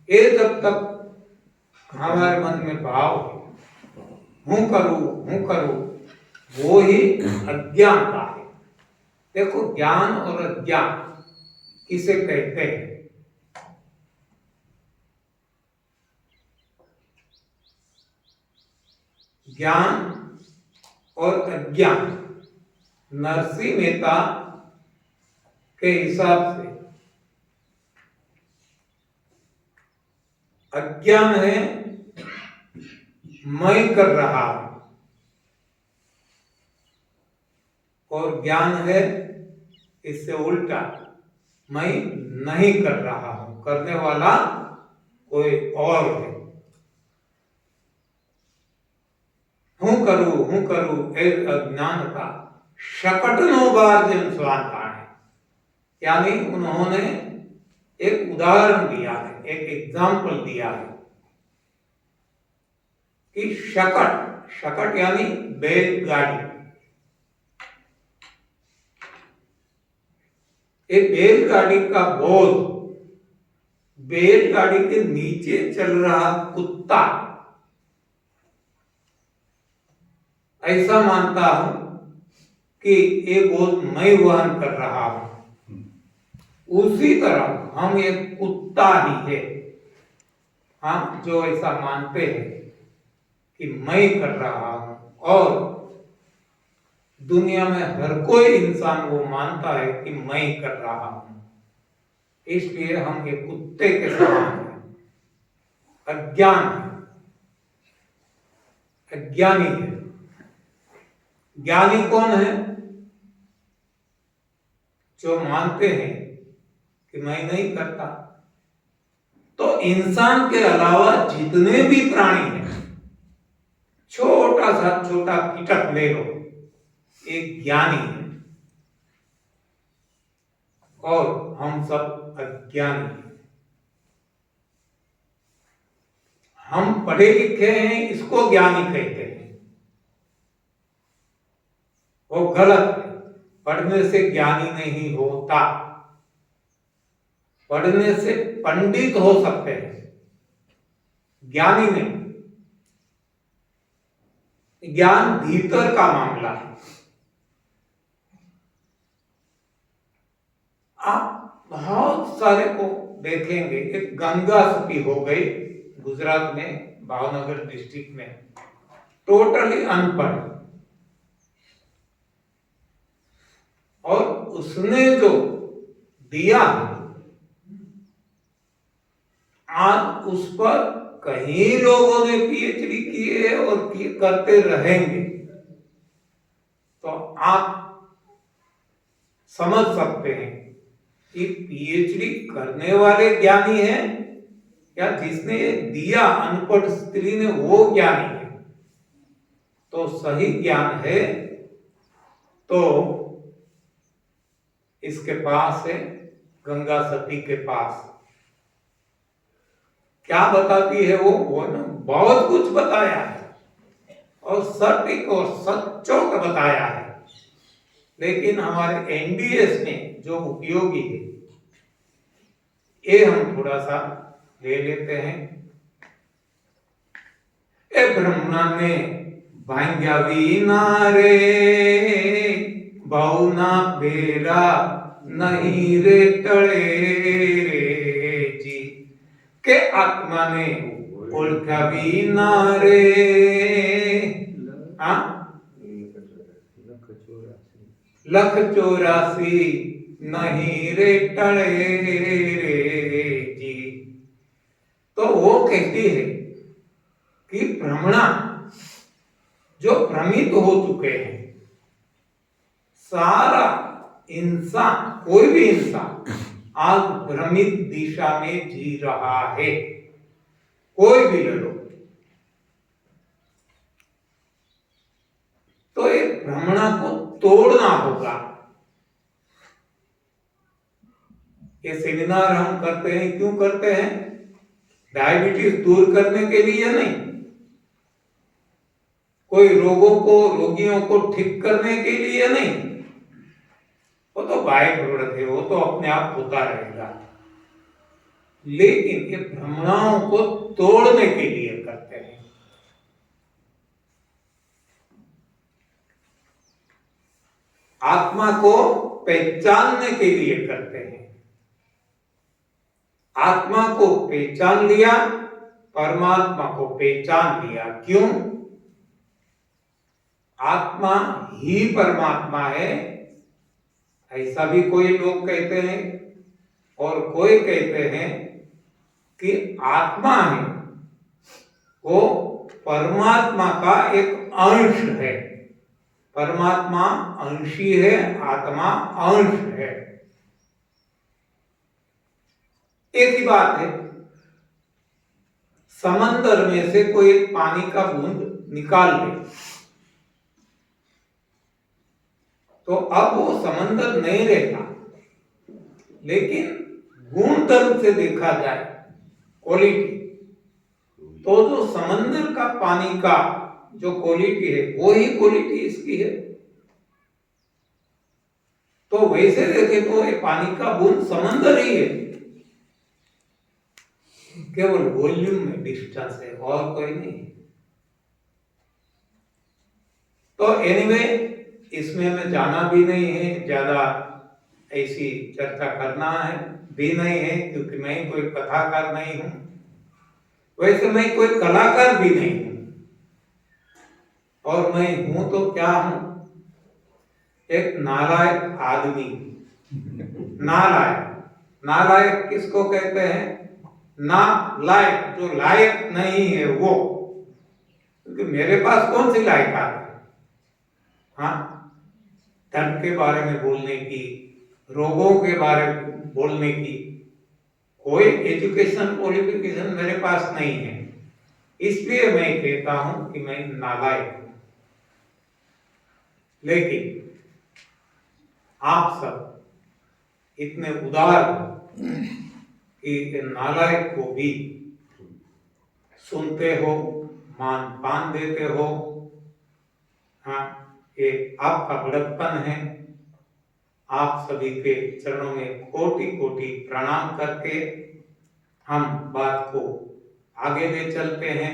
ये जब तक हमारे मन में भाव हूं करूं, वो ही अज्ञानता है। देखो, ज्ञान और अज्ञान किसे कहते हैं? ज्ञान और अज्ञान नरसिंह मेहता के हिसाब से अज्ञान है मैं कर रहा हूं, और ज्ञान है इससे उल्टा, मैं नहीं कर रहा हूं, करने वाला कोई और है। हूं करूं एक अज्ञानता शकटनो बार्जन स्वांता है। यानी उन्होंने एक उदाहरण दिया है, एक एग्जाम्पल दिया है कि शकट यानी बैलगाड़ी। एक बैलगाड़ी का बोझ बैलगाड़ी के नीचे चल रहा कुत्ता ऐसा मानता हूं कि ये बोझ मैं वहन कर रहा हूं। उसी तरह हम एक कुत्ता ही है, हम जो ऐसा मानते हैं कि मैं कर रहा हूं, और दुनिया में हर कोई इंसान वो मानता है कि मैं कर रहा हूं, इसलिए हम एक कुत्ते के समान हैं। अज्ञान है, अज्ञानी है। ज्ञानी कौन है? जो मानते हैं कि मैं नहीं करता। तो इंसान के अलावा जितने भी प्राणी हैं, छोटा कीटक ले लो, एक ज्ञानी है, और हम सब अज्ञानी हैं। हम पढ़े लिखे हैं, इसको ज्ञानी कहते हैं, वो गलत है। पढ़ने से ज्ञानी नहीं होता, पढ़ने से पंडित हो सकते हैं, ज्ञानी नहीं। ज्ञान भीतर का मामला है। आप बहुत सारे को देखेंगे, एक गंगा सती हो गई गुजरात में, भावनगर डिस्ट्रिक्ट में, टोटली अनपढ़, और उसने जो दिया आज उस पर कई लोगों ने पीएचडी किए और करते रहेंगे। तो आप समझ सकते हैं कि पीएचडी करने वाले ज्ञानी हैं या जिसने ये दिया अनपढ़ स्त्री ने वो ज्ञानी है। तो सही ज्ञान है तो इसके पास है, गंगा सती के पास। क्या बताती है वो ना बहुत कुछ बताया है, और सटीक और सचोट बताया है। लेकिन हमारे एनडीएस में जो उपयोगी है, ये हम थोड़ा सा ले लेते हैं। ए ब्रह्मा ने भांग्या वीना रे, भावना बेरा नहीं रे टळे रे जी, के आत्मा ने ओळखा वीना रे। लख 84 नहीं रे टळे रे जी। तो वो कहती है कि भ्रमणा जो भ्रमित हो चुके हैं, सारा इंसान, कोई भी इंसान आज भ्रमित दिशा में जी रहा है, कोई भी ले लो। तो एक भ्रमणा को तोड़ना होगा। ये सेमिनार हम करते हैं, क्यों करते हैं? डायबिटीज दूर करने के लिए नहीं, कोई रोगियों को ठीक करने के लिए नहीं, वो तो बाय प्रोडक्ट है, वो तो अपने आप होता रहेगा। लेकिन ये भ्रमणाओं को तोड़ने के लिए करते हैं। आत्मा को पहचानने के लिए करते हैं। आत्मा को पहचान लिया, परमात्मा को पहचान लिया। क्यों? आत्मा ही परमात्मा है, ऐसा भी कोई लोग कहते हैं, और कोई कहते हैं कि आत्मा है वो परमात्मा का एक अंश है। परमात्मा अंशी है, आत्मा अंश है। एक ही बात है। समंदर में से कोई एक पानी का बूंद निकाल ले तो अब वो समंदर नहीं रहता, लेकिन गुण धर्म से देखा जाए, क्वालिटी, तो जो समंदर का पानी का जो क्वालिटी है वो ही क्वालिटी इसकी है। तो वैसे देखे तो ये पानी का बूंद समंदर ही है, केवल वॉल्यूम में डिस्टेंस है और कोई नहीं। तो एनीवे इसमें मैं जाना भी नहीं है, ज्यादा ऐसी चर्चा करना है भी नहीं है, क्योंकि मैं कोई कथाकार नहीं हूं, वैसे मैं कोई कलाकार भी नहीं हूं, और मैं हूं तो क्या हूं? एक नालायक आदमी। नालायक, नालायक किसको कहते हैं? ना लायक, जो लायक नहीं है वो, क्योंकि मेरे पास कौन सी लायकात है? हाँ, धर्म के बारे में बोलने की, रोगों के बारे में बोलने की कोई एजुकेशन क्वालिफिकेशन मेरे पास नहीं है, इसलिए मैं कहता हूं कि मैं नालायक हूं। लेकिन आप सब इतने उदार हो कि नालायक को भी सुनते हो, मान पान देते हो। हाँ, ये आपका बड़प्पन है। आप सभी के चरणों में कोटि कोटि प्रणाम करके हम बात को आगे ले चलते हैं।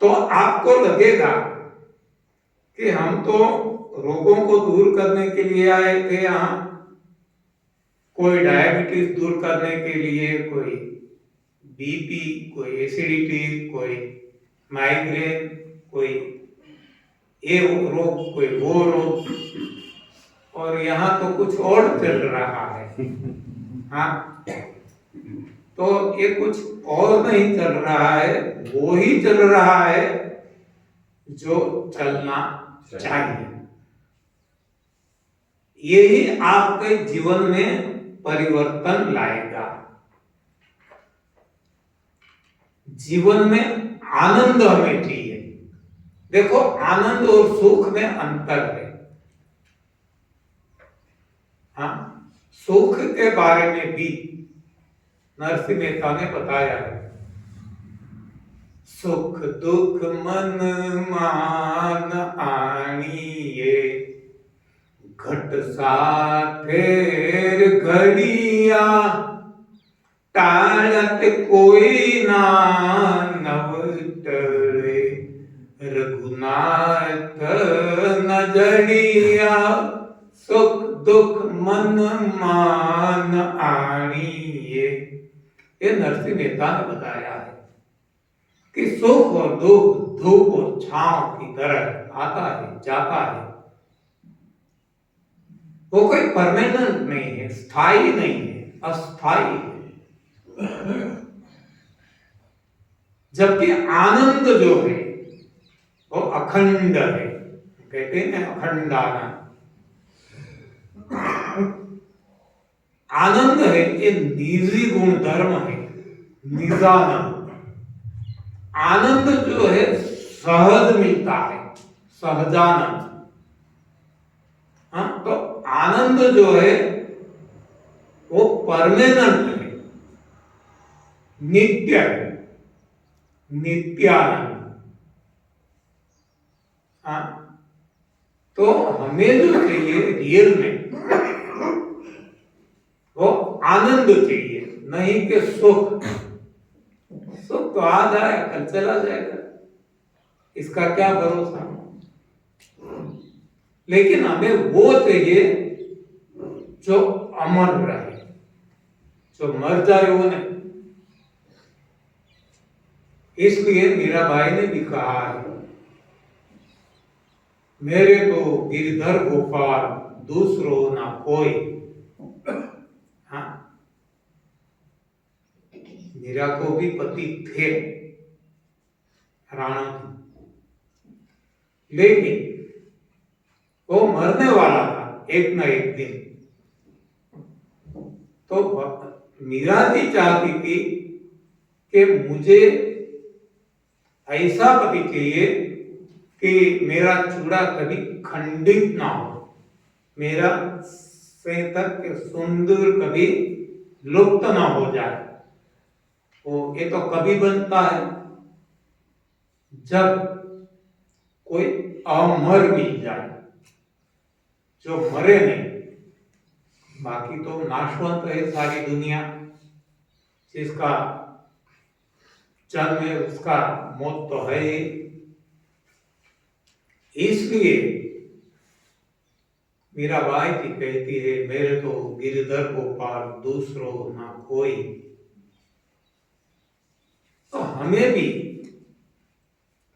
तो आपको लगेगा कि हम तो रोगों को दूर करने के लिए आए थे यहाँ, कोई डायबिटीज दूर करने के लिए, कोई बीपी, कोई एसिडिटी, कोई माइग्रेन, कोई ये रोग, कोई वो रोग, और यहाँ तो कुछ और चल रहा है। हाँ, तो ये कुछ और नहीं चल रहा है, वो ही चल रहा है जो चलना चाहिए। यही आपके जीवन में परिवर्तन लाएगा। जीवन में आनंद हमें चाहिए। देखो, आनंद और सुख में अंतर है। हाँ, सुख के बारे में भी नरसिंह मेहता ने बताया है। सुख दुख मन मान आनिए, घट साथेर घड़िया, टालत कोई ना नवटले, रघुनाथ नजरिया, सुख दुख मन मान आनिए। ये नरसिंह मेहता ने बताया है कि सुख और दुख धूप और छांव की तरह आता है, जाता है। वो कोई परमानेंट नहीं है, स्थायी नहीं है, अस्थायी है। जबकि आनंद जो है वो अखंड है। कहते हैं अखंड आनंद। आनंद है, ये निजी गुण धर्म है, निजानंद। आनंद जो है सहज मिलता है, सहजानंद। हाँ, तो आनंद जो है वो परमानेंट है, नित्य है, नित्यानंद। हाँ, तो हमें जो चाहिए रियल में वो आनंद चाहिए, नहीं कि सुख। सुख तो आज आया कल चला जाएगा, इसका क्या भरोसा। लेकिन हमें वो चाहिए जो अमर रहे, जो मर जाए वो नहीं। इसलिए मीरा भाई ने भी कहा है, मेरे तो गिरधर गोपाल दूसरो ना कोई। हाँ, मीरा को भी पति थे राणा थे, लेकिन वो मरने वाला था एक न एक दिन। तो मीरा जी चाहती थी कि मुझे ऐसा पति चाहिए कि मेरा चूड़ा कभी खंडित ना हो, मेरा सेतक के सुंदर कभी लुप्त ना हो जाए। वो ये तो कभी बनता है जब कोई अमर मिल जाए, जो मरे नहीं। बाकी तो नाशवंत है सारी दुनिया, जिसका जन्म है उसका मौत तो है ही। इसलिए मीराबाई जी कहती है, मेरे तो गिरधर गोपाल दूसरो ना कोई। तो हमें भी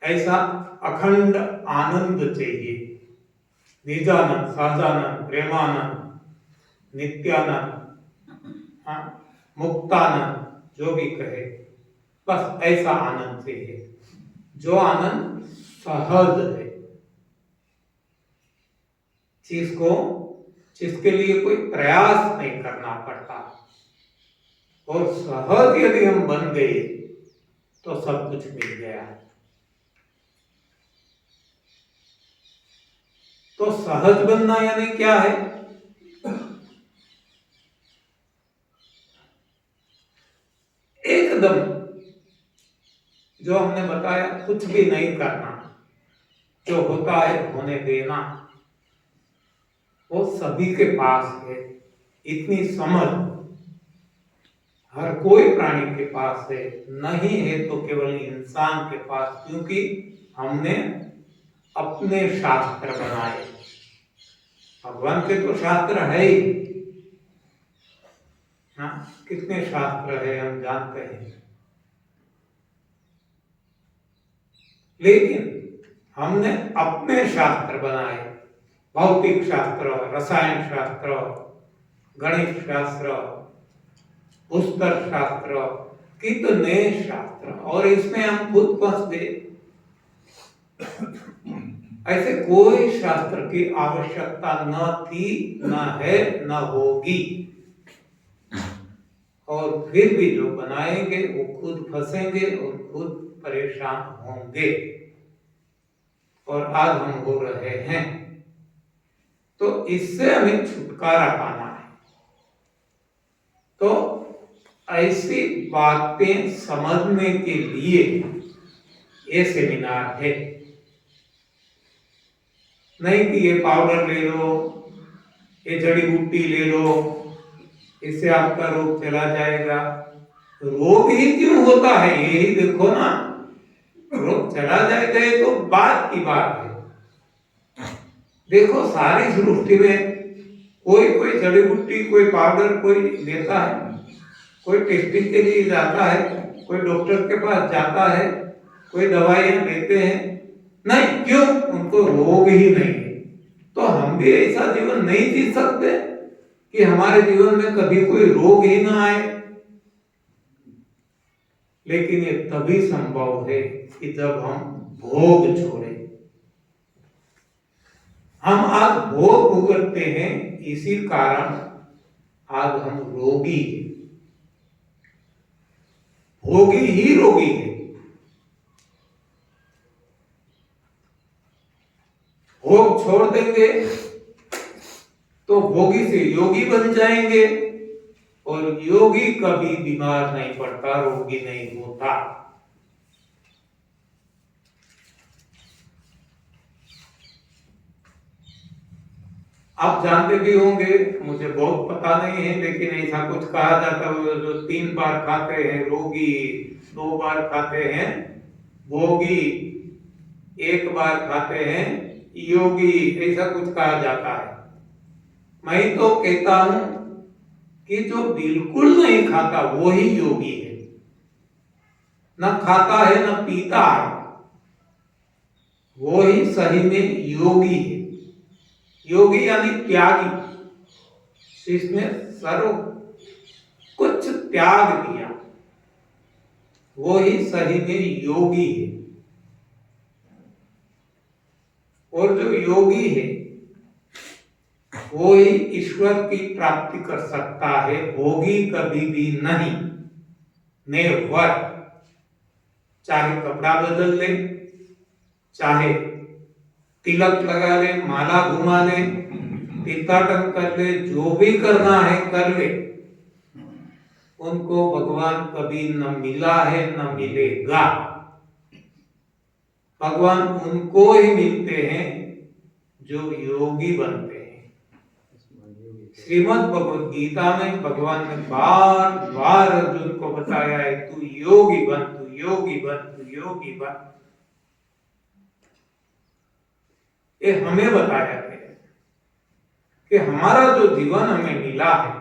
ऐसा अखंड आनंद चाहिए, निजानंद, साजानंद, प्रेमानंद, नित्यानंद, मुक्तानंद, जो भी कहे, बस ऐसा आनंद चाहिए जो आनंद सहज है, जिसके लिए कोई प्रयास नहीं करना पड़ता। और सहज यदि हम बन गए तो सब कुछ मिल गया। तो सहज बनना यानी क्या है? एकदम जो हमने बताया, कुछ भी नहीं करना, जो होता है होने देना, वो सभी के पास है। इतनी समझ हर कोई प्राणी के पास है, नहीं है तो केवल इंसान के पास, क्योंकि हमने अपने शास्त्र बनाए। भगवान के तो शास्त्र है ही, कितने शास्त्र है हम जानते हैं, लेकिन हमने अपने शास्त्र बनाए। भौतिक शास्त्र, रसायन शास्त्र, गणित शास्त्र, पुस्तर शास्त्र, कितने शास्त्र, और इसमें हम खुद फंस गए। ऐसे कोई शास्त्र की आवश्यकता न थी, न है, न होगी। और फिर भी जो बनाएंगे वो खुद फंसेंगे और खुद परेशान होंगे, और आज हम हो रहे हैं। तो इससे हमें छुटकारा पाना है। तो ऐसी बातें समझने के लिए ये सेमिनार है, नहीं कि ये पाउडर ले लो, ये जड़ी बूटी ले लो, इससे आपका रोग चला जाएगा। रोग ही क्यों होता है यही देखो ना। रोग चला जाएगा ये तो बात की बात है। देखो सारी सृष्टि में कोई जड़ी बूटी, कोई पाउडर कोई लेता है, कोई टेस्टिंग के लिए जाता है, कोई डॉक्टर के पास जाता है, कोई दवाइयां लेते हैं, नहीं, क्यों? उनको रोग ही नहीं है। तो हम भी ऐसा जीवन नहीं जी सकते कि हमारे जीवन में कभी कोई रोग ही ना आए। लेकिन ये तभी संभव है कि जब हम भोग छोड़े। हम आज भोग भुगतते हैं, इसी कारण आज हम रोगी हैं। भोगी ही रोगी है। भोग छोड़ देंगे तो भोगी से योगी बन जाएंगे, और योगी कभी बीमार नहीं पड़ता, रोगी नहीं होता। आप जानते भी होंगे, मुझे बहुत पता नहीं है, लेकिन ऐसा कुछ कहा जाता है, जो 3 बार खाते हैं रोगी, 2 बार खाते हैं भोगी, 1 बार खाते हैं योगी, ऐसा कुछ कहा जाता है। मैं तो कहता हूं कि जो बिल्कुल नहीं खाता वो ही योगी है, न खाता है न पीता है, वो ही सही में योगी है। योगी यानी त्यागी, जिसने सर्व कुछ त्याग दिया, वो ही सही में योगी है। और जो योगी है वो ही ईश्वर की प्राप्ति कर सकता है, भोगी कभी भी नहीं, नेवर। चाहे कपड़ा बदल ले, चाहे तिलक लगा ले, माला घुमा ले, तीर्थाटन कर ले, जो भी करना है कर ले, उनको भगवान कभी न मिला है न मिलेगा। भगवान उनको ही मिलते हैं जो योगी बनते हैं। श्रीमद् भगवद गीता में भगवान ने बार बार अर्जुन को बताया है, तू योगी बन, तू योगी बन, तू योगी बन। ये हमें बताया गया कि हमारा जो जीवन हमें मिला है,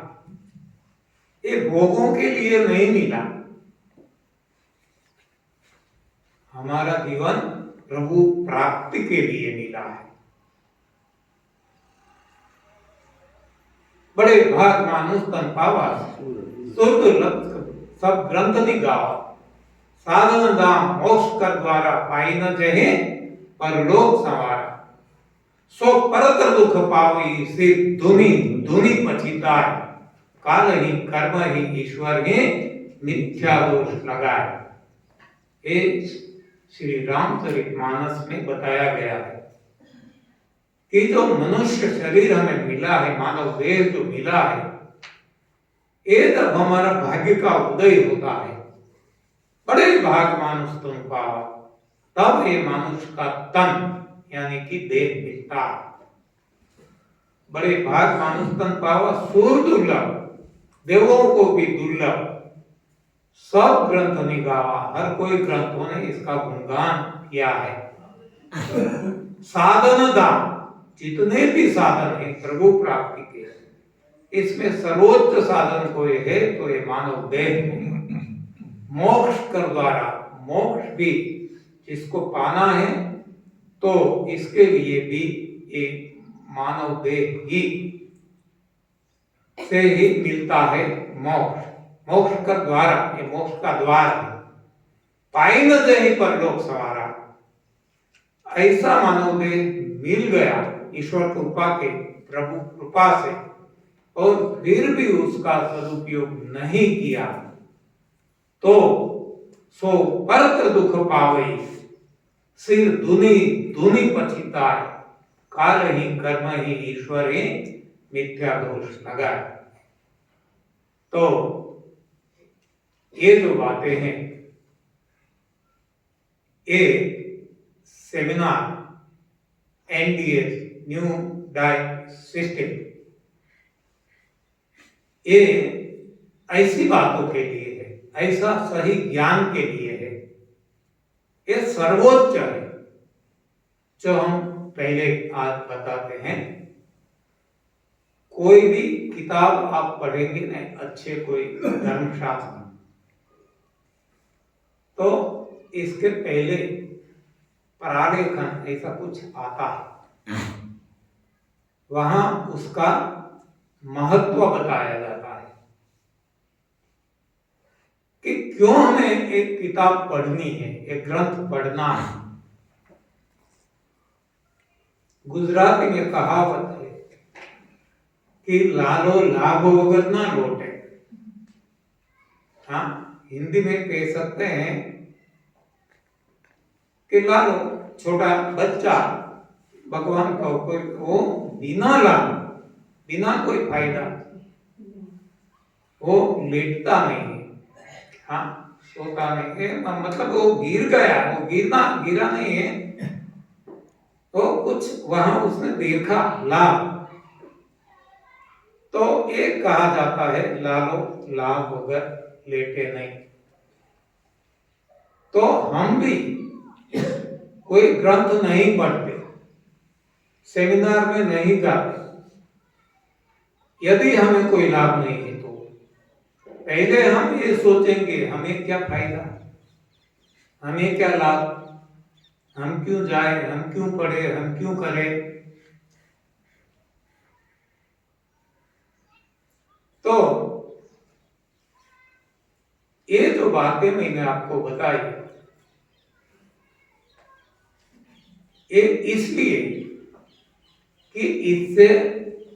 ये भोगों के लिए नहीं मिला। हमारा जीवन प्रभु प्राप्ति के लिए मिला है। बड़े भाग मानुष तन पावा, सुरदुर्लभ सब ग्रंथ निगावा, साधन दाम मोक्ष कर द्वारा पाई न जहे, परलोक संवारा। सो परतर दुख पावी, सिर धुनि धुनि पछिताय, काल ही कर्म ही ईश्वर ही मिथ्या दोष लगाए। ये श्री रामचरितमानस में बताया गया है कि जो मनुष्य शरीर हमें मिला है, मानव देह जो मिला है, ये जब हमारा भाग्य का उदय होता है, बड़े भाग मानुष तुम पाओ, तब ये मनुष्य का तन यानी कि देह मिलता है। बड़े भाग मानुष तन पावा, सूर दुर्लभ, देवों को भी दुर्लभ, सब ग्रंथ निगावा, हर कोई ग्रंथों ने इसका गुणगान किया है। साधन दाम, जितने भी साधन है प्रभु प्राप्ति के, इसमें सर्वोच्च साधन कोई है तो ये मानव देह है। मोक्ष कर द्वारा, मोक्ष भी जिसको पाना है तो इसके लिए भी एक मानव देह ही से ही मिलता है मोक्ष। मोक्ष का द्वारा, ये मोक्ष का द्वार है। पाई न जही परलोक सवारा, ऐसा मानव देह मिल गया ईश्वर कृपा के, प्रभु कृपा से, और फिर भी उसका सदुपयोग नहीं किया तो सो परत दुख पावे, सिर धुनि धुनि पछिताय, काल ही कर्म ही ईश्वर ही मिथ्या दोष लगाए। तो ये जो बातें हैं, ये seminar NDS new diet system, ये ऐसी बातों के लिए है, ऐसा सही ज्ञान के लिए है। ये सर्वोच्च है जो हम पहले आज बताते हैं। कोई भी किताब आप पढ़ेंगे ना, अच्छे कोई धर्मशास्त्र, तो इसके पहले प्रालेखन ऐसा कुछ आता है, वहां उसका महत्व बताया जाता है कि क्यों हमें एक किताब पढ़नी है, एक ग्रंथ पढ़ना है। गुजराती में कहावत है कि लालो लाभ वगर ना लौटे। हाँ, हिंदी में कह सकते हैं कि लालो, छोटा बच्चा भगवान का कोई वो बिना लाभ, बिना कोई फायदा, वो लेटता नहीं है, हाँ, सोता नहीं है, मतलब वो गिर गया, वो गिरा नहीं है, तो कुछ वहां उसने देखा लाभ, तो एक कहा जाता है लालो लाभ वगर लेटे नहीं। तो हम भी कोई ग्रंथ नहीं पढ़ते, सेमिनार में नहीं जाते, यदि हमें कोई लाभ नहीं है तो पहले हम ये सोचेंगे हमें क्या फायदा, हमें क्या लाभ, हम क्यों जाए, हम क्यों पढ़े, हम क्यों करें। तो ये जो बातें मैंने आपको बताई ये इसलिए कि इससे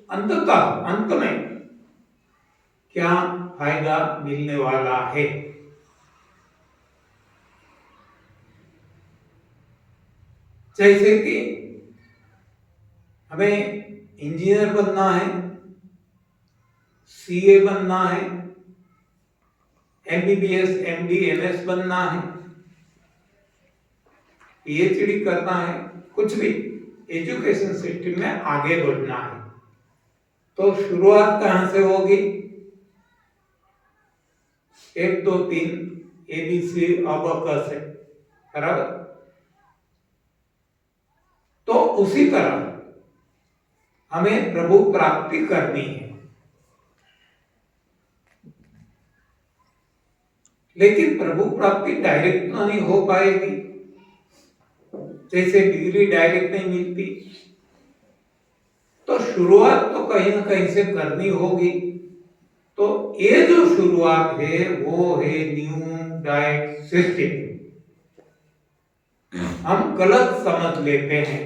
अंततः अंत में क्या फायदा मिलने वाला है। जैसे कि हमें इंजीनियर बनना है, सीए बनना है, एमबीबीएस, एमडी, एमएस बनना है, पीएचडी करना है, कुछ भी एजुकेशन सिस्टम में आगे बढ़ना है। तो शुरुआत कहां से होगी? 1 2 3 ABC अब से, बराबर। तो उसी तरह हमें प्रभु प्राप्ति करनी है, लेकिन प्रभु प्राप्ति डायरेक्ट तो नहीं हो पाएगी, जैसे डिग्री डायरेक्ट नहीं मिलती। तो शुरुआत तो कहीं ना कहीं से करनी होगी। तो ये जो शुरुआत है वो है न्यू डाइट सिस्टम। हम गलत समझ लेते हैं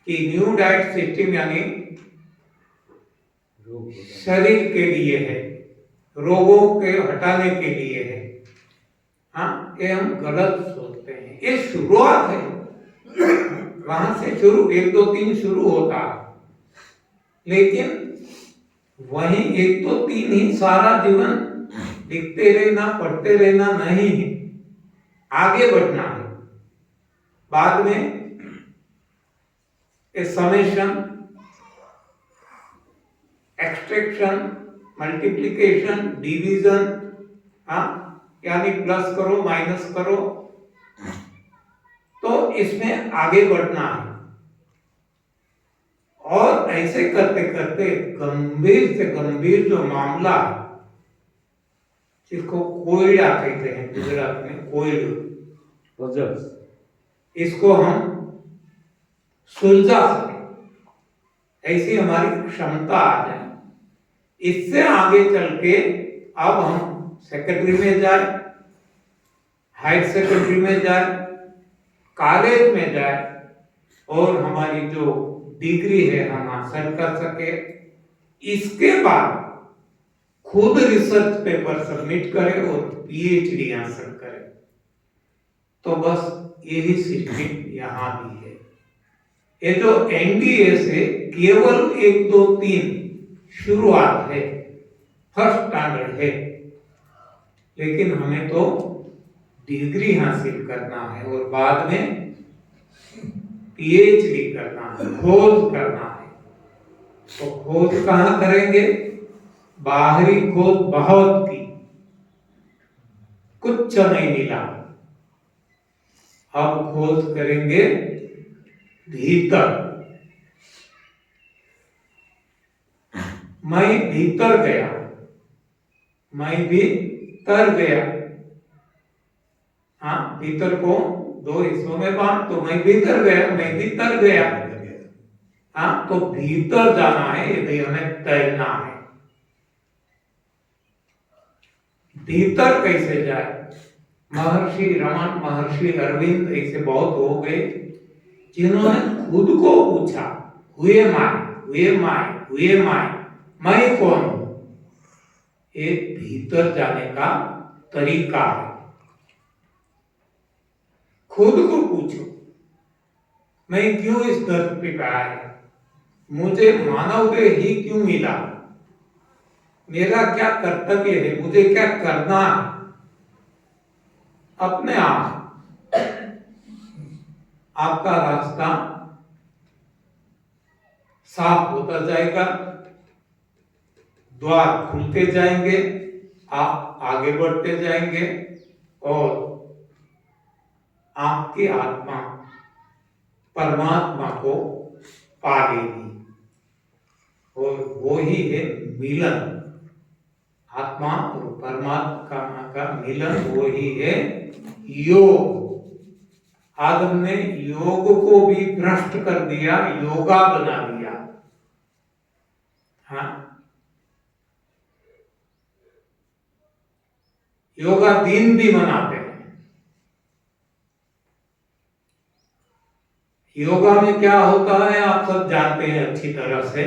कि न्यू डाइट सिस्टम यानी शरीर के लिए है, रोगों के हटाने के लिए है। हाँ, ये हम गलत सोचते हैं। ये शुरुआत है, वहां से शुरू 1 2 3 शुरू होता है, लेकिन वही 1 2 3 ही सारा जीवन लिखते रहना, पढ़ते रहना नहीं है, आगे बढ़ना है। बाद में समेशन, एक्सट्रैक्शन, मल्टीप्लिकेशन, डिवीजन, हाँ, यानी प्लस करो माइनस करो, तो इसमें आगे बढ़ना है। और ऐसे करते करते गंभीर से गंभीर जो मामला है, जिसको कोयला कहते हैं गुजरात में, कोयला, इसको हम सुलझा सके, ऐसी हमारी क्षमता आ जाए। इससे आगे चल के अब हम सेकेंडरी में जाए, हायर सेकेंडरी में जाए, कॉलेज में जाए और हमारी जो डिग्री है हम हासिल कर सके। इसके बाद खुद रिसर्च पेपर सबमिट करें और पीएचडी हासिल करें। तो बस यही सिस्टम यहाँ भी है। ये जो एनडीए से केवल 1 2 3 शुरुआत है, फर्स्ट स्टैंडर्ड है, लेकिन हमें तो डिग्री हासिल करना है और बाद में पीएचडी करना है, खोज करना है। तो खोज कहां करेंगे? बाहरी खोज बहुत की, कुछ नहीं मिला। अब खोज करेंगे भीतर। मैं भीतर गया, मैं भीतर गया। हाँ, भीतर को 2 हिस्सों में बांट, तो मैं भीतर गया, मैं भीतर गया। हाँ, तो भीतर जाना है, यदि हमें तैरना है। भीतर कैसे जाए? महर्षि रमन, महर्षि अरविंद ऐसे बहुत हो गए जिन्होंने खुद को पूछा, हुए माय, हुए माय, हुए माय, मैं कौन हूं? एक भीतर जाने का तरीका है। खुद को पूछो, मैं क्यों इस धरती पे आया? मुझे मानव देह ही क्यों मिला? मेरा क्या कर्तव्य है? मुझे क्या करना है? अपने आप आपका रास्ता साफ होता जाएगा। द्वार खुलते जाएंगे, आप आगे बढ़ते जाएंगे और आपकी आत्मा परमात्मा को पा लेगी। और वो ही है मिलन, आत्मा और परमात्मा का मिलन, वो ही है योग। आज हमने योग को भी भ्रष्ट कर दिया, योगा बना दिया। हाँ, योगा दिन भी मनाते हैं। योगा में क्या होता है आप सब जानते हैं अच्छी तरह से,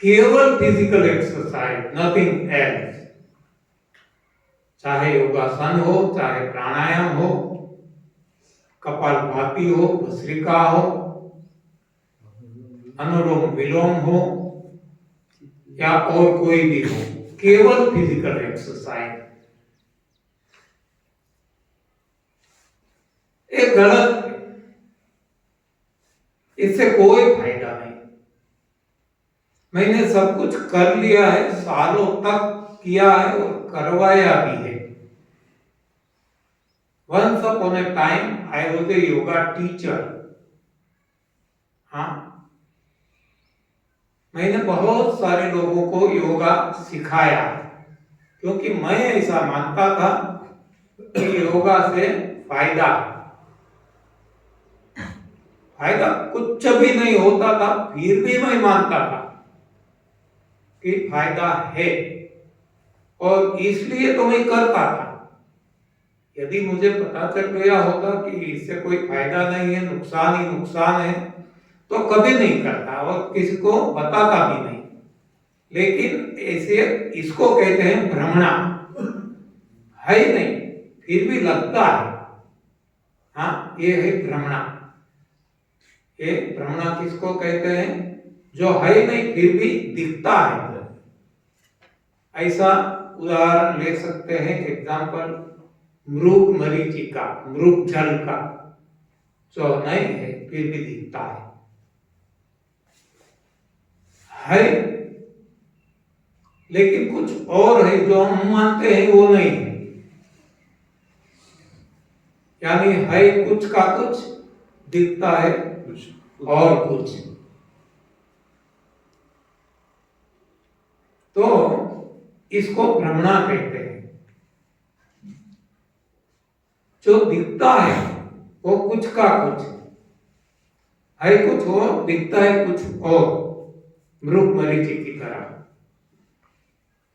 केवल फिजिकल एक्सरसाइज, नथिंग एल्स। चाहे योगासन हो, चाहे प्राणायाम हो, कपालभाति हो, भस्त्रिका हो, अनुलोम विलोम हो या और कोई भी हो, केवल फिजिकल एक्सरसाइज। ये गलत है, इससे कोई फायदा नहीं। मैंने सब कुछ कर लिया है, सालों तक किया है और करवाया भी है। Once upon a time I was a yoga teacher. हाँ, मैंने बहुत सारे लोगों को योगा सिखाया, क्योंकि मैं ऐसा मानता था कि योगा से फायदा कुछ भी नहीं होता था, फिर भी मैं मानता था कि फायदा है, और इसलिए तो मैं करता था। यदि मुझे पता चल गया होता कि इससे कोई फायदा नहीं है, नुकसान ही नुकसान है, तो कभी नहीं करता और किसी को बताता भी नहीं। लेकिन ऐसे इसको कहते हैं भ्रमणा, है ही नहीं फिर भी लगता है। हाँ, ये है भ्रमणा। ये भ्रमणा किसको कहते हैं? जो है नहीं फिर भी दिखता है। ऐसा उदाहरण ले सकते हैं, एग्जाम्पल मृग मरीचिका, मृग जल का, जो नहीं है फिर भी दिखता है लेकिन कुछ और है जो हम मानते हैं वो नहीं है। यानी है कुछ का कुछ, दिखता है और कुछ। तो इसको भ्रमणा कहते हैं। जो दिखता है वो कुछ का कुछ है, कुछ और दिखता है कुछ और। मृग मरीचि की तरह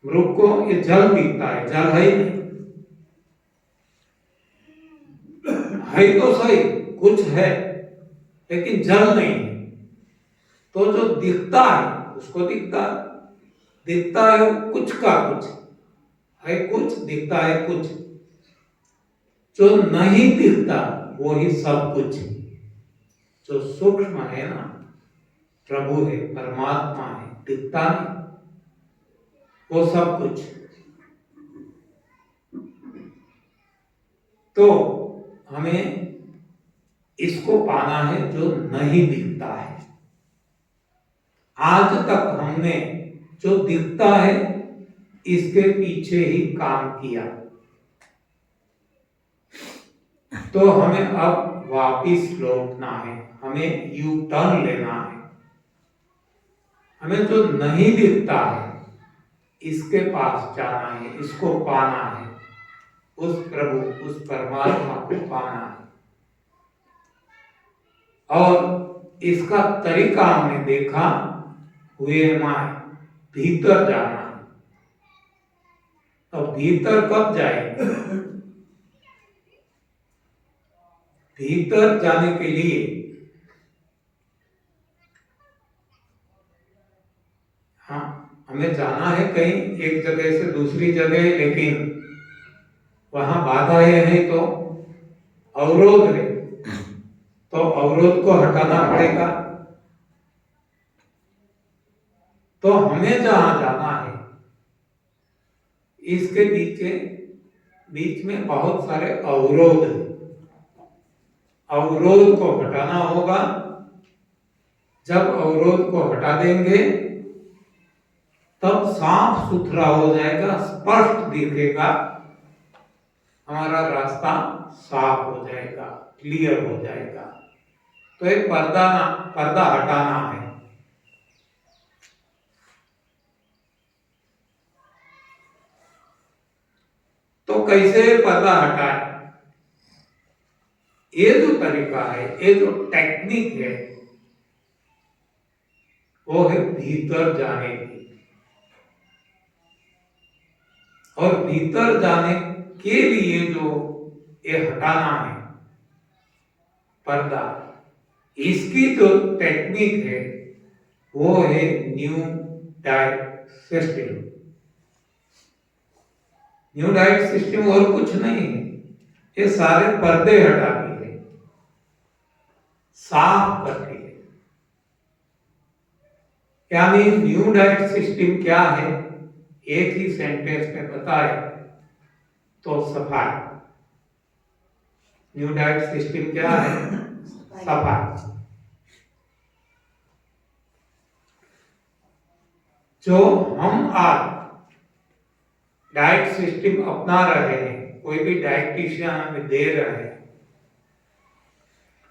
मृग को ये जल दिखता है, जल है ही नहीं, है तो सही कुछ है लेकिन जल नहीं है। तो जो दिखता है उसको दिखता है कुछ का कुछ है, कुछ दिखता है कुछ। जो नहीं दिखता वो ही सब कुछ। जो सूक्ष्म है ना, प्रभु है, परमात्मा है, दिखता नहीं, वो सब कुछ। तो हमें इसको पाना है जो नहीं दिखता है। आज तक हमने जो दिखता है इसके पीछे ही काम किया, तो हमें अब वापिस लौटना है, हमें यू टर्न लेना है। हमें जो नहीं दिखता है इसके पास जाना है, इसको पाना है, उस प्रभु, उस परमात्मा को पाना है। और इसका तरीका हमने देखा, हुए माए भीतर जाना है। तो भीतर कब जाएंगे? भीतर जाने के लिए हाँ, हमें जाना है कहीं एक जगह से दूसरी जगह, लेकिन वहां बाधाएं हैं, तो अवरोध है, तो अवरोध को हटाना पड़ेगा। तो हमें जहां जाना है इसके बीच में बहुत सारे अवरोध हैं। अवरोध को हटाना होगा। जब अवरोध को हटा देंगे तब साफ सुथरा हो जाएगा, स्पष्ट दिखेगा, हमारा रास्ता साफ हो जाएगा, क्लियर हो जाएगा। तो एक पर्दा हटाना है। तो कैसे पर्दा हटाए? ये जो तरीका है, ये जो टेक्निक है, वो है भीतर जाने की। और भीतर जाने के लिए जो ये हटाना है पर्दा, इसकी जो टेक्निक है वो है new diet system. New diet system और कुछ नहीं है, ये सारे पर्दे हटाती है, साफ करती है। यानी न्यू डाइट सिस्टम क्या है, एक ही सेंटेंस में बताए तो सफाई। न्यू डाइट सिस्टम क्या है? सफाई। जो हम आज डाइट सिस्टम अपना रहे हैं, कोई भी डाइटिशियन हमें दे रहे हैं,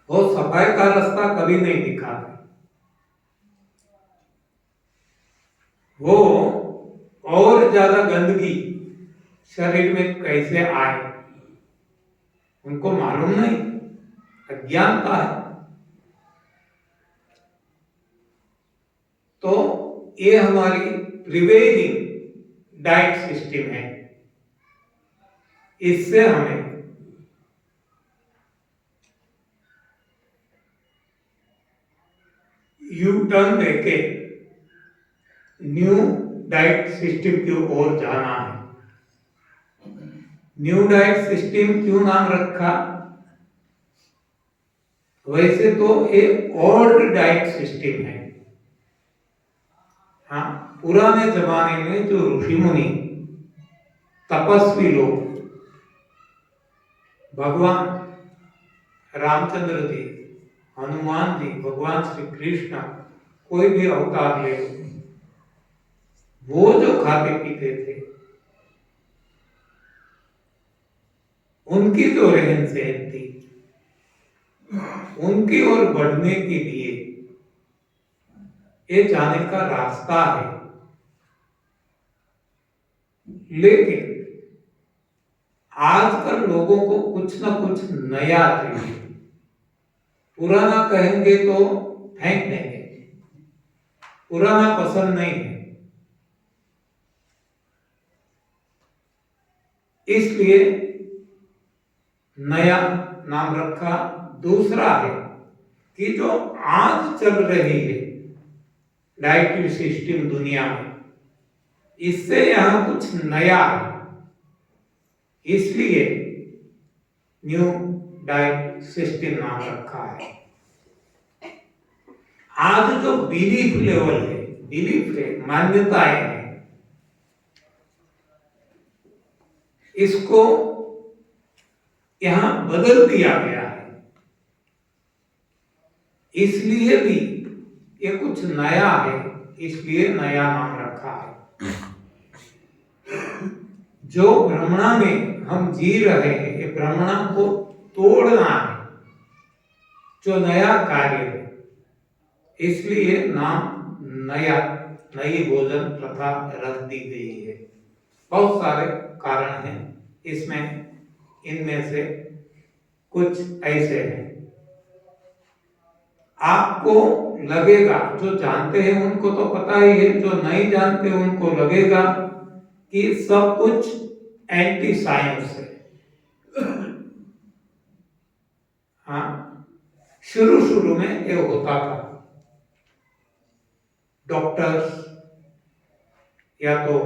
वो सफाई का रास्ता कभी नहीं दिखाते। वो और ज्यादा गंदगी शरीर में कैसे आए उनको मालूम नहीं, अज्ञानता है। तो ये हमारी प्रिवेलिंग डाइट सिस्टम है। इससे हमें यू टर्न लेके न्यू डाइट सिस्टम की ओर जाना है। न्यू डाइट सिस्टम क्यों नाम रखा? वैसे तो ये ओल्ड डाइट सिस्टम है। हाँ, पुराने जमाने में जो ऋषि मुनि तपस्वी लोग, भगवान रामचंद्र जी, हनुमान जी, भगवान श्री कृष्ण, कोई भी अवतार ले, वो जो खाते पीते थे, उनकी जो रहन सहन थी, उनकी ओर बढ़ने के लिए ये जाने का रास्ता है। लेकिन आजकल लोगों को कुछ ना कुछ नया चाहिए। पुराना कहेंगे तो फेंक देंगे, पुराना पसंद नहीं है। इसलिए नया नाम रखा। दूसरा है कि जो आज चल रही है डाइट सिस्टम दुनिया में, इससे यहां कुछ नया है, इसलिए न्यू डाइट सिस्टम नाम रखा है। आज जो बिलीफ लेवल है, बिलीफ है, मान्यताएं हैं, इसको यहां बदल दिया गया है। इसलिए भी ये कुछ नया है, इसलिए नया नाम रखा है। जो भ्रमणा में हम जी रहे हैं, ये भ्रमणा को तोड़ना है, जो नया कार्य है, इसलिए नाम नया, नई भोजन प्रथा रख दी गई है। बहुत सारे कारण हैं इसमें, इनमें से कुछ ऐसे हैं। आपको लगेगा, जो जानते हैं उनको तो पता ही है, जो नहीं जानते उनको लगेगा कि सब कुछ एंटी साइंस है। हाँ, शुरू में ये होता था। डॉक्टर्स या तो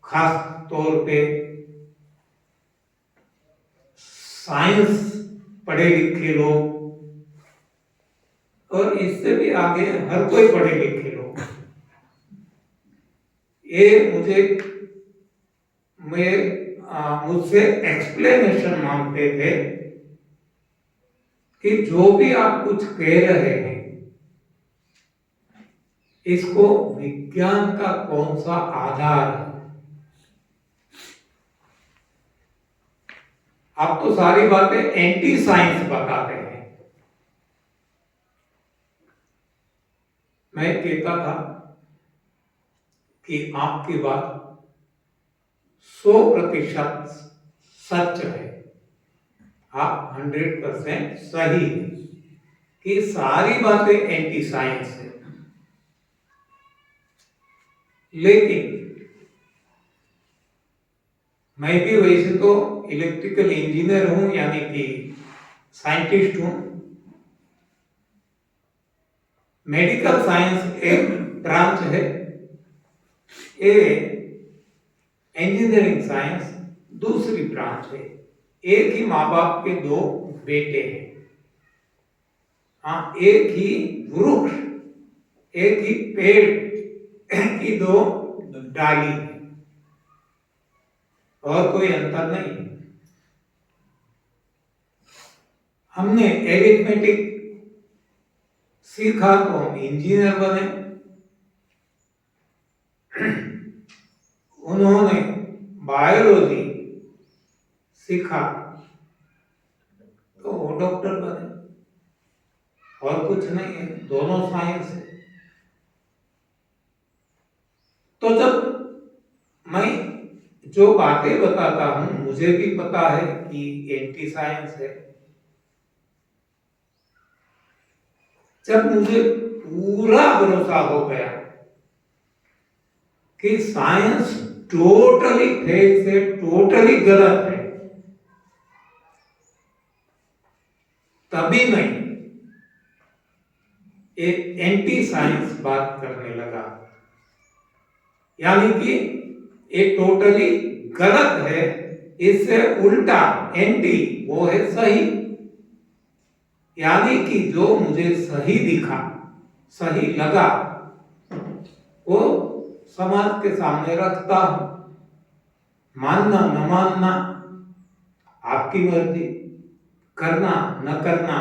खास तौर पे साइंस पढ़े लिखे लोग, और इससे भी आगे हर कोई पढ़े लिखे लोग, ये मुझसे एक्सप्लेनेशन मांगते थे कि जो भी आप कुछ कह रहे हैं, इसको विज्ञान का कौन सा आधार है? आप तो सारी बातें एंटी साइंस बताते हैं। मैं कहता था कि आपकी बात 100% सच है, आप 100% सही है कि सारी बातें एंटी साइंस है। लेकिन मैं भी वैसे तो इलेक्ट्रिकल इंजीनियर हूं, यानी कि साइंटिस्ट हूं। मेडिकल साइंस एक ब्रांच है, ये इंजीनियरिंग साइंस दूसरी ब्रांच है। एक ही माँ बाप के दो बेटे हैं, हाँ, एक ही वृक्ष, एक ही पेड़ की दो डाली है, और कोई अंतर नहीं। हमने एरिथमेटिक सीखा तो हम इंजीनियर बने, उन्होंने बायोलॉजी सीखा तो वो डॉक्टर बने, और कुछ नहीं है, दोनों साइंस है। तो जब मैं जो बातें बताता हूं, मुझे भी पता है कि एंटी साइंस है। जब मुझे पूरा भरोसा हो गया कि साइंस टोटली फेक से टोटली गलत है, तभी मैं एक एंटी साइंस बात करने लगा। यानी कि ये टोटली गलत है, इससे उल्टा एंटी वो है सही। यानी कि जो मुझे सही दिखा, सही लगा, वो समाज के सामने रखता हूं। मानना न मानना आपकी मर्जी, करना न करना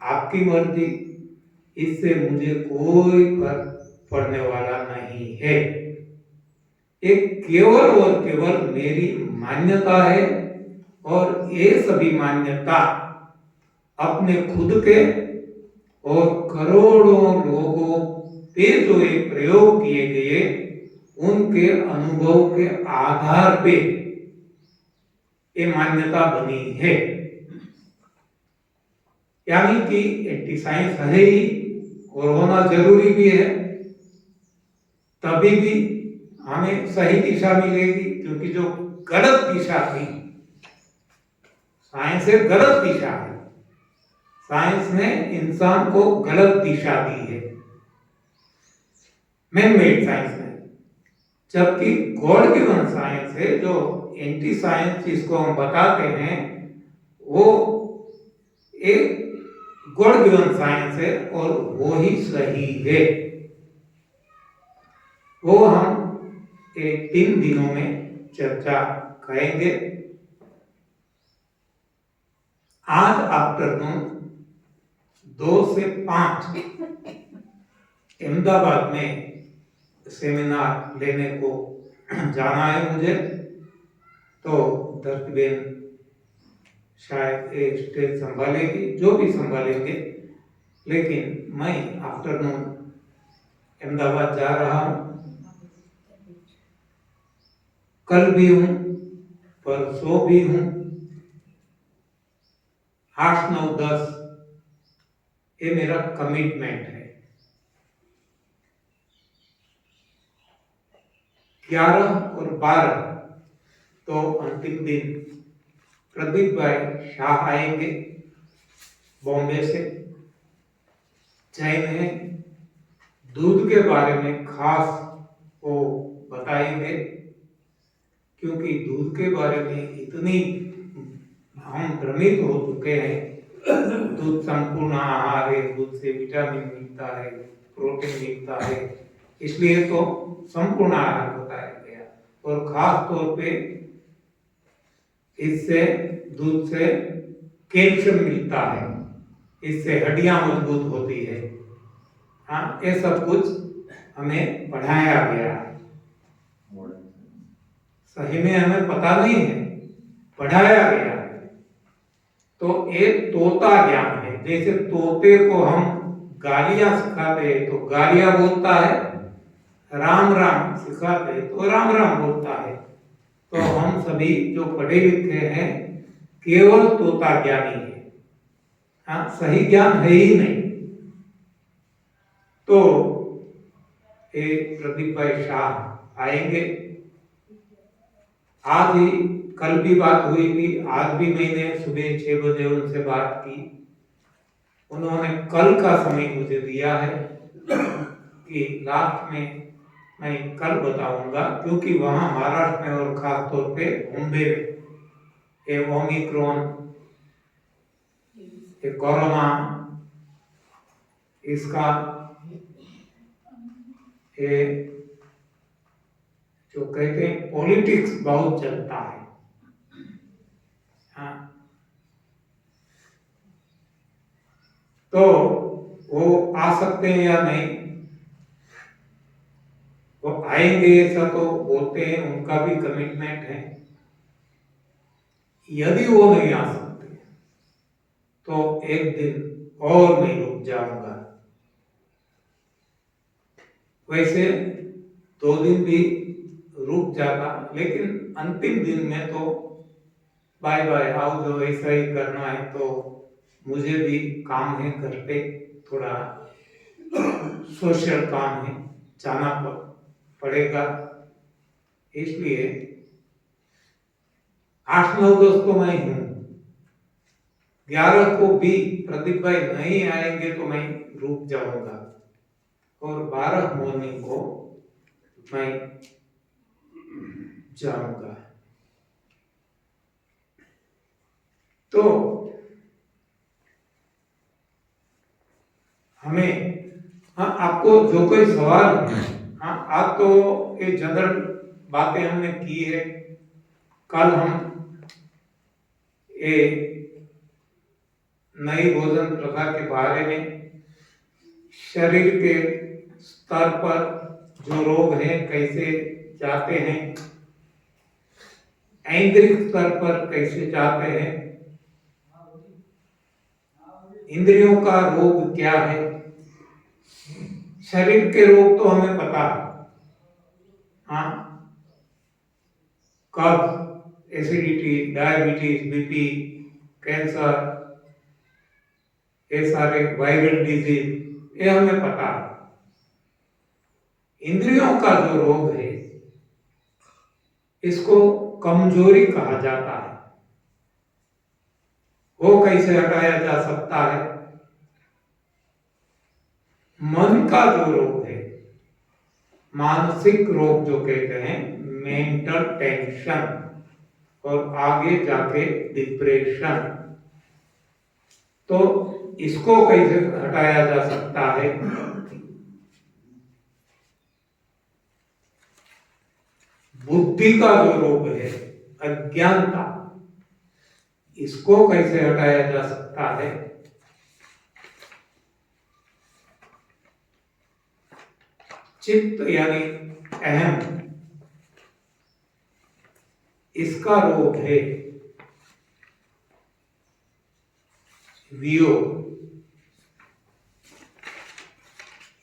आपकी मर्जी, इससे मुझे कोई फर्क पड़ने वाला नहीं है। एक केवल और केवल मेरी मान्यता है, और ये सभी मान्यता अपने खुद के और करोड़ों लोगों पे जो ये प्रयोग किए गए, उनके अनुभव के आधार पे ये मान्यता बनी है। यानी कि एंटी साइंस है ही, और होना जरूरी भी है, तभी भी हमें सही दिशा मिलेगी। क्योंकि जो गलत दिशा थी, साइंस एक गलत दिशा है, साइंस ने इंसान को गलत दिशा दी है, मैन मेड साइंस ने। जबकि गॉड गिवन साइंस है, जो एंटी साइंस जिसको हम बताते हैं, वो एक गॉड गिवन साइंस है, और वो ही सही है। वो हम 3 दिनों में चर्चा करेंगे। आज आफ्टरनून 2 से 5 अहमदाबाद में सेमिनार लेने को जाना है मुझे, तो दर्शकबेन शायद एक स्टेज संभालेगी, जो भी संभालेंगे, लेकिन मैं आफ्टरनून अहमदाबाद जा रहा हूं। कल भी हूं, परसों भी हूं, 8, 9, 10 ये मेरा कमिटमेंट है। 11 और 12 तो अंतिम दिन प्रदीप भाई शाह आएंगे बॉम्बे से। जैन है, दूध के बारे में खास वो बताएंगे, क्योंकि दूध के बारे में इतनी हम भ्रमित हो चुके हैं। दूध संपूर्ण आहार है, दूध से विटामिन मिलता है, प्रोटीन मिलता है, इसलिए तो संपूर्ण आहार बताया गया। और खास तौर पे इससे, दूध से कैल्शियम मिलता है, इससे हड्डियां मजबूत होती है। हाँ, ये सब कुछ हमें पढ़ाया गया है। सही में हमें पता नहीं है, पढ़ाया गया है। तो एक तोता ज्ञान है। जैसे तोते को हम गालियां सिखाते हैं तो गालियां बोलता है, राम राम सिखाते हैं तो राम राम बोलता है। तो हम सभी जो पढ़े लिखे हैं केवल तोता ज्ञानी है, हाँ, सही ज्ञान है ही नहीं। तो प्रदीप भाई शाह आएंगे। आज ही कल भी बात हुई थी, आज भी मैंने सुबह 6 बजे उनसे बात की। उन्होंने कल का समय मुझे दिया है कि लास्ट में मैं कल बताऊंगा, क्योंकि वहां महाराष्ट्र में और खासतौर पे बॉम्बे में ओमिक्रॉन, कोरोना, इसका जो कहते हैं पॉलिटिक्स बहुत चलता है। हाँ, तो वो आ सकते हैं या नहीं, वो आएंगे ऐसा तो बोलते हैं, उनका भी कमिटमेंट है। यदि वो नहीं आ सकते तो एक दिन और मैं रुक जाऊंगा। वैसे 2 दिन भी रुक जाता, लेकिन अंतिम दिन में तो बाय बाय आओ, जो ऐसा ही करना है। तो मुझे भी काम है घर पे, थोड़ा सोशल काम है, जाना पड़ेगा। इसलिए 8-9 दोस्त तो मैं हूँ, 11 को भी प्रदीप भाई नहीं आएंगे तो मैं रुक जाऊंगा, और 12 मॉर्निंग को मैं जाऊंगा। तो हमें, हाँ, आपको जो कोई सवाल है, हाँ, आप तो ये जनरल बातें हमने की है। कल हम ये नई भोजन प्रथा के बारे में, शरीर के स्तर पर जो रोग हैं कैसे जाते हैं, ऐन्द्रिक स्तर पर कैसे जाते हैं, इंद्रियों का रोग क्या है। शरीर के रोग तो हमें पता है, हाँ, कब्ज, एसिडिटी, डायबिटीज, बीपी, कैंसर, ये सारे वायरल डिजीज, ये हमें पता है। इंद्रियों का जो रोग है इसको कमजोरी कहा जाता है। वो कैसे हटाया जा सकता है? मन का जो रोग है, मानसिक रोग जो कहते हैं, मेंटल टेंशन और आगे जाके डिप्रेशन, तो इसको कैसे हटाया जा सकता है? बुद्धि का जो रोग है, अज्ञानता, इसको कैसे हटाया जा सकता है? चित्त यानी अहम, इसका रोग है वियोग।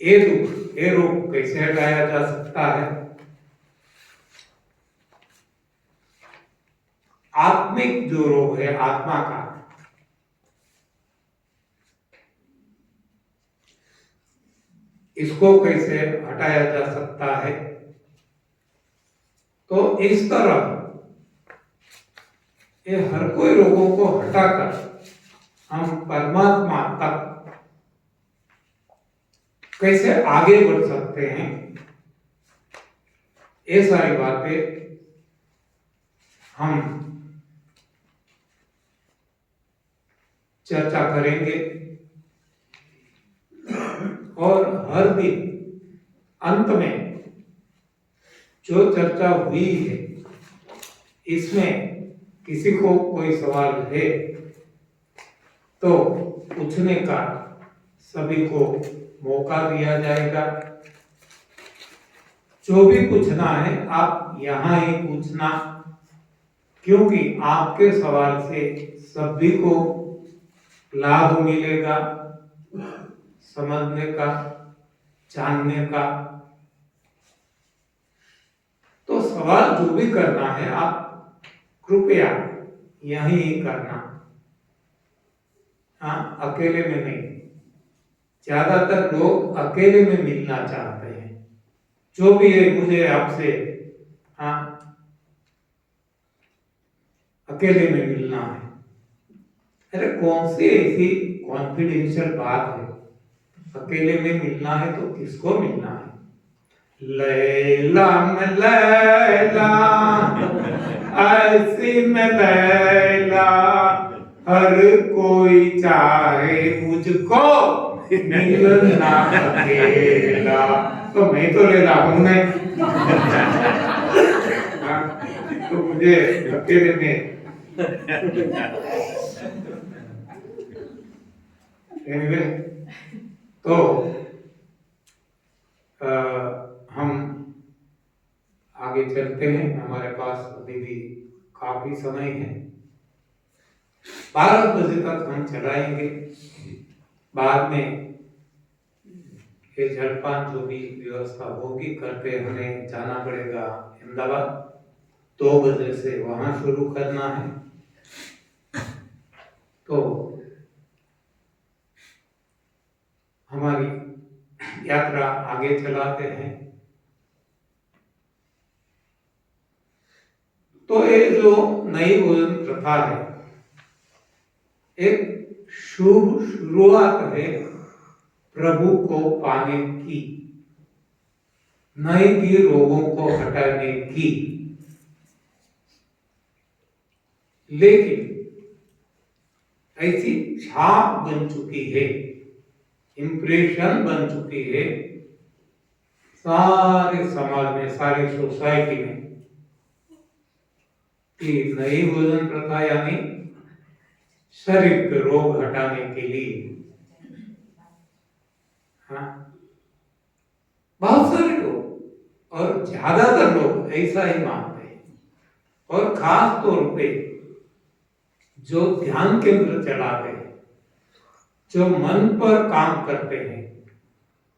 ये दुख, ये रोग कैसे हटाया जा सकता है? आत्मिक जो रोग है, आत्मा का, इसको कैसे हटाया जा सकता है? तो इस तरह ये हर कोई रोगों को हटाकर हम परमात्मा तक कैसे आगे बढ़ सकते हैं, ये सारी बातें हम चर्चा करेंगे। और हर दिन अंत में जो चर्चा हुई है, इसमें किसी को कोई सवाल है तो पूछने का सभी को मौका दिया जाएगा। जो भी पूछना है आप यहाँ ही पूछना, क्योंकि आपके सवाल से सभी को लाभ मिलेगा, समझने का, जानने का। तो सवाल जो भी करना है आप कृपया यहीं ही करना, हाँ, अकेले में नहीं। ज्यादातर लोग अकेले में मिलना चाहते हैं। जो भी है मुझे आपसे, हाँ, अकेले में मिलना है। अरे कौन सी ऐसी कॉन्फिडेंशियल बात है? अकेले में मिलना है तो किसको मिलना है? लैला में लैला, ऐसी में लैला, हर कोई चाहे मुझको मिलना अकेला। तो मैं तो लैला हूं नहीं, तो मुझे अकेले में anyway, तो हम आगे चलते हैं। हमारे पास अभी भी काफी समय है। 12 बजे तक हम चलाएंगे। बाद में ये जलपान जो भी व्यवस्था होगी करके हमें जाना पड़ेगा अहमदाबाद। 2 बजे से वहां शुरू करना है। तो हमारी यात्रा आगे चलाते हैं। तो ये जो नई भोजन प्रथा है, एक शुभ शुरुआत है प्रभु को पाने की, नए की रोगों को हटाने की। लेकिन ऐसी छाप बन चुकी है, इंप्रेशन बन चुकी है सारे समाज में, सारी सोसाइटी में, कि नई भोजन प्रथा यानी शरीर के रोग हटाने के लिए। हाँ, बहुत सारे लोग और ज्यादातर लोग ऐसा ही मानते हैं। और खास तौर पे जो ध्यान केंद्र चलाते हैं, जो मन पर काम करते हैं,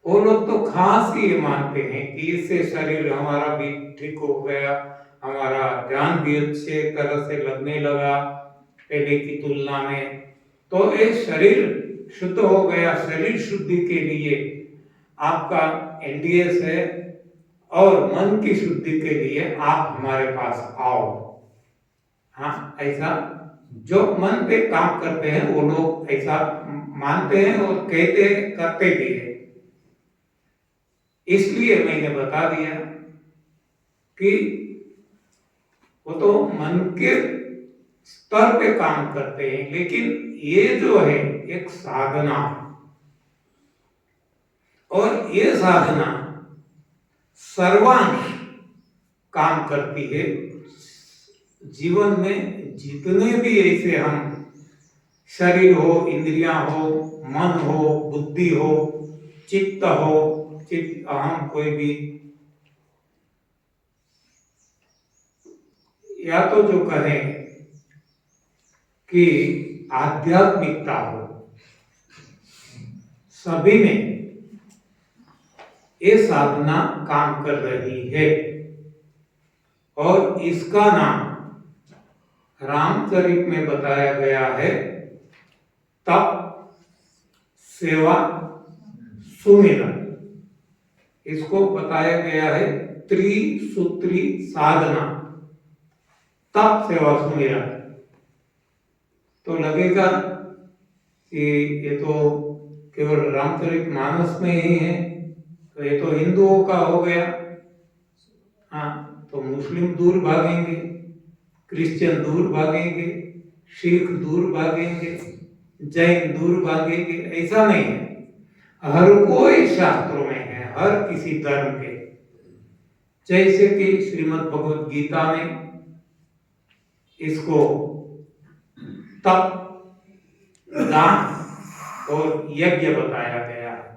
वो लोग तो खास ही मानते हैं कि इससे शरीर हमारा भी ठीक हो गया, हमारा ध्यान भी अच्छे तरह से लगने लगा पहले की तुलना में। तो ये शरीर शुद्ध हो गया। शरीर शुद्धि के लिए आपका एनडीएस है, और मन की शुद्धि के लिए आप हमारे पास आओ। हाँ, ऐसा जो मन पे काम करते हैं वो लोग ऐसा मानते हैं और कहते हैं, करते भी है। इसलिए मैंने बता दिया कि वो तो मन के स्तर पे काम करते हैं, लेकिन ये जो है एक साधना है। और ये साधना सर्वांश काम करती है। जीवन में जितने भी ऐसे हम शरीर हो, इंद्रियां हो, मन हो, बुद्धि हो, चित्त हो, चित्त अहम, कोई भी, या तो जो कहें कि आध्यात्मिकता हो, सभी में ये साधना काम कर रही है। और इसका नाम रामचरित में बताया गया है तप, सेवा, सुमिरन। इसको बताया गया है त्रिसूत्री साधना, तप, सेवा, सुमिरन। तो लगेगा कि ये तो केवल रामचरितमानस में ही है, तो ये तो हिंदुओं का हो गया। हाँ, तो मुस्लिम दूर भागेंगे, क्रिश्चियन दूर भागेंगे, सिख दूर भागेंगे, जैन दूर भागेंगे, ऐसा नहीं है। हर कोई शास्त्रों में है, हर किसी धर्म के। जैसे कि श्रीमद् भगवद गीता में इसको तप, दान और यज्ञ बताया गया है।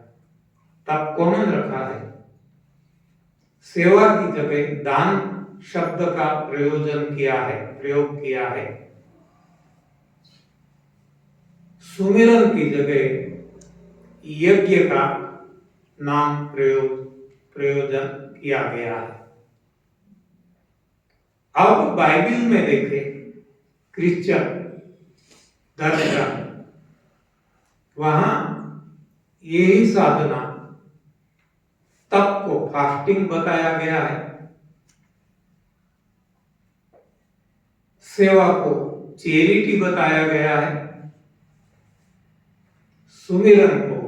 तप कॉमन रखा है, सेवा की जगह दान शब्द का प्रयोग किया है। सुमिरन की जगह यज्ञ का नाम प्रयोजन किया गया है। अब बाइबल में देखें, क्रिश्चियन धर्म, वहां यही साधना, तप को फास्टिंग बताया गया है, सेवा को चैरिटी बताया गया है, सुमिरन को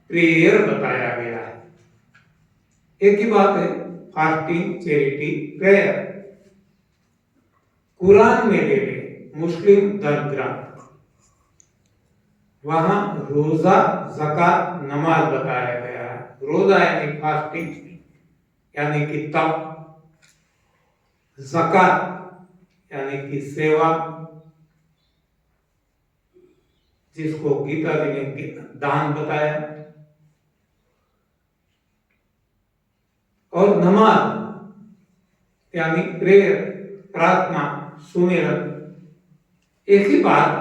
प्रेयर बताया गया है। एक ही बात है, फास्टिंग, चैरिटी, प्रेयर। कुरान में ले ले, मुस्लिम धर्म ग्रंथ, वहां रोजा, ज़कात, नमाज बताया गया है। रोजा यानी फास्टिंग यानी कि तप, ज़कात यानी कि सेवा, जिसको गीता जी ने दान बताया, और नमाज यानी प्रेयर, प्रार्थना, सुमिरन। एक ही बात।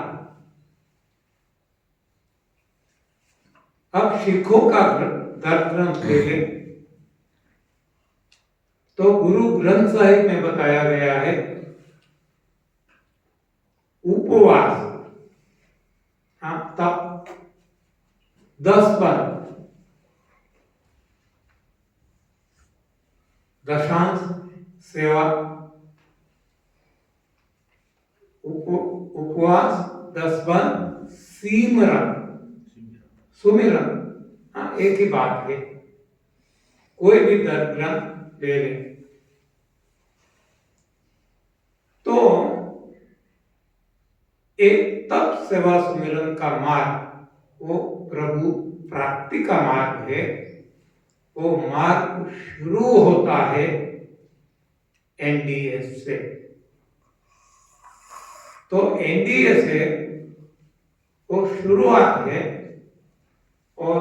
अब सिखों का धर्म ग्रंथ ले लें तो गुरु ग्रंथ साहिब में बताया गया है उपवास, तप, 10 बार, दशांश, सेवा, उपवास, 10 बार, सुमिरन। एक ही बात है। कोई भी धर्म ग्रंथ ले लें तो एक तप, सेवा, सुमिरन का मार्ग वो प्रभु प्राप्ति का मार्ग है। वो मार्ग शुरू होता है एनडीएस से। तो एनडीएस से वो शुरुआत है और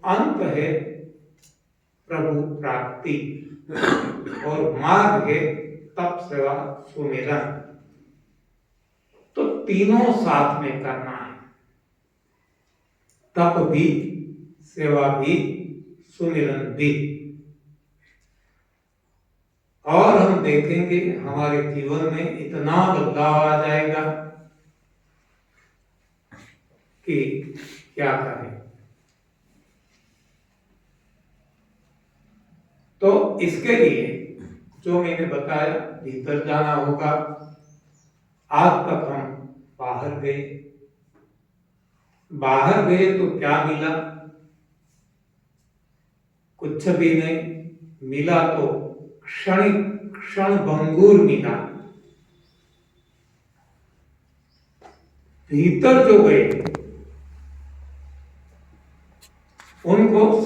अंत है प्रभु प्राप्ति, और मार्ग है तप, सेवा, सुमिरन। तो तीनों साथ में करना है, तप भी, सेवा भी, सुमिरन भी। और हम देखेंगे हमारे जीवन में इतना बदलाव आ जाएगा कि क्या करें। तो इसके लिए जो मैंने बताया, भीतर जाना होगा। आज तक हम बाहर गए तो क्या मिला? कुछ भी नहीं मिला, तो क्षण भंगुर मिला। भीतर जो गए उनको